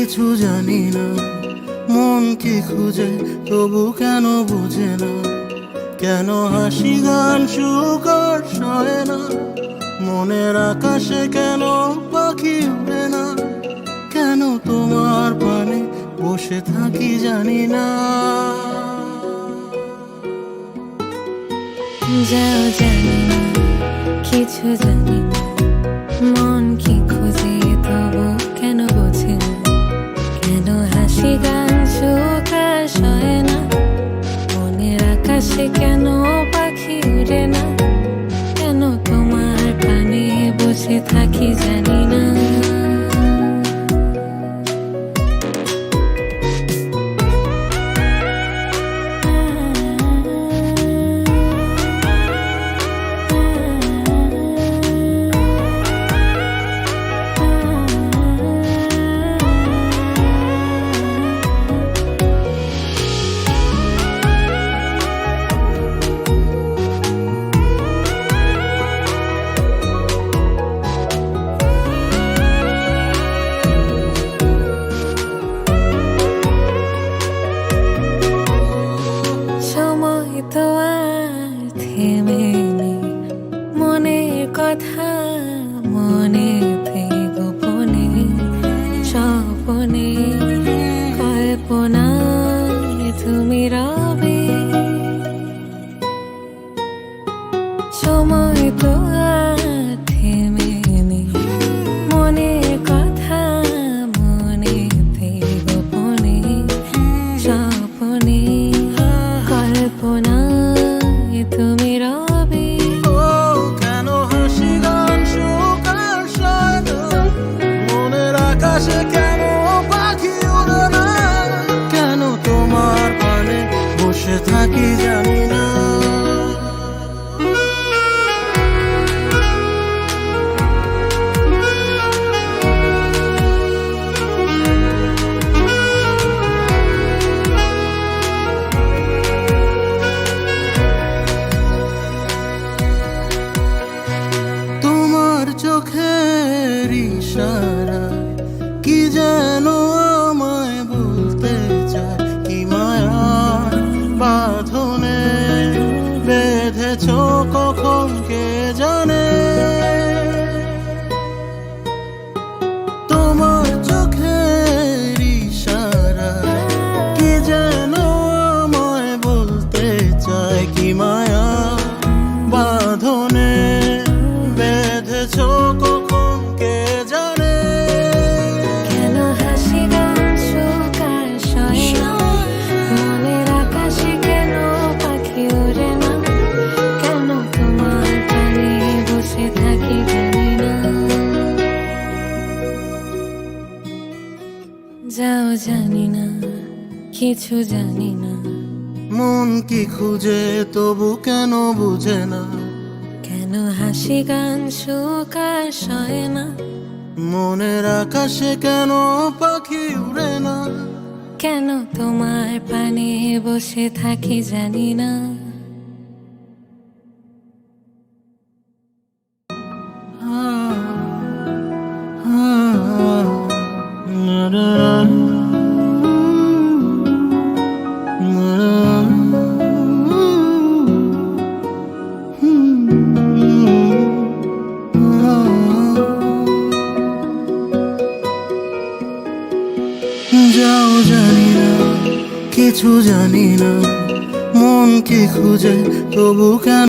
কিছু জানি না, মন কি খুঁজে তবু কেন বুঝে না, কেন হাসি গান সুখ আর সয় না, মনের আকাশে কেন পাখি উড়ে না, কেন তোমার পানে বসে থাকি জানি না। যাও জানি না, কিছু জানি না, মন কি খুঁজে তবু কেন বোঝে না, কেন হাসি গান সুখ আর সয় না, মনের আকাশে কেন পাখি উড়ে না, কেন তোমার পানে বসে থাকি জানি না। তো আর থেমে নেই, মনের কথা মনেতে গোপনে, স্বপনে কল্পনায় তুমি রবে। সময় তো আর থেমে নেই, মনের কথা মনেতে গোপনে, স্বপনে কল্পনা তুমি রবে। ও কেন হাসি গান সুখ আর সয় না, মনের আকাশে কেন পাখি উড়ে না, কেন তোমার পানে বসে থাকি জানি না। চোখের ইশারা কি যেন আমায় বলতে চায়, কি মায়ার বাঁধনে বেঁধেছ কখন কে জানে। তোমার চোখের ইশারা কি যেন আমায় বলতে চায়, কি মায়া বাঁধনে বেঁধেছ কখন কে জানে। কেন হাসি গান সুখ আর সয় না, মনের আকাশে কেন পাখি ওড়ে না, কেন তোমার পানে বসে থাকি জানি না। যাও জানি না, কিছু জানি না, মন কি খুঁজে তবু কেন বুঝে না, কেন হাসি গান সুখ আর সয় না, মনের আকাশে কেন পাখি উড়ে না, কেন তোমার পানে বসে থাকি জানি না। যাও জানি না, কিছু জানি না, মন কি খুঁজে তবু কেন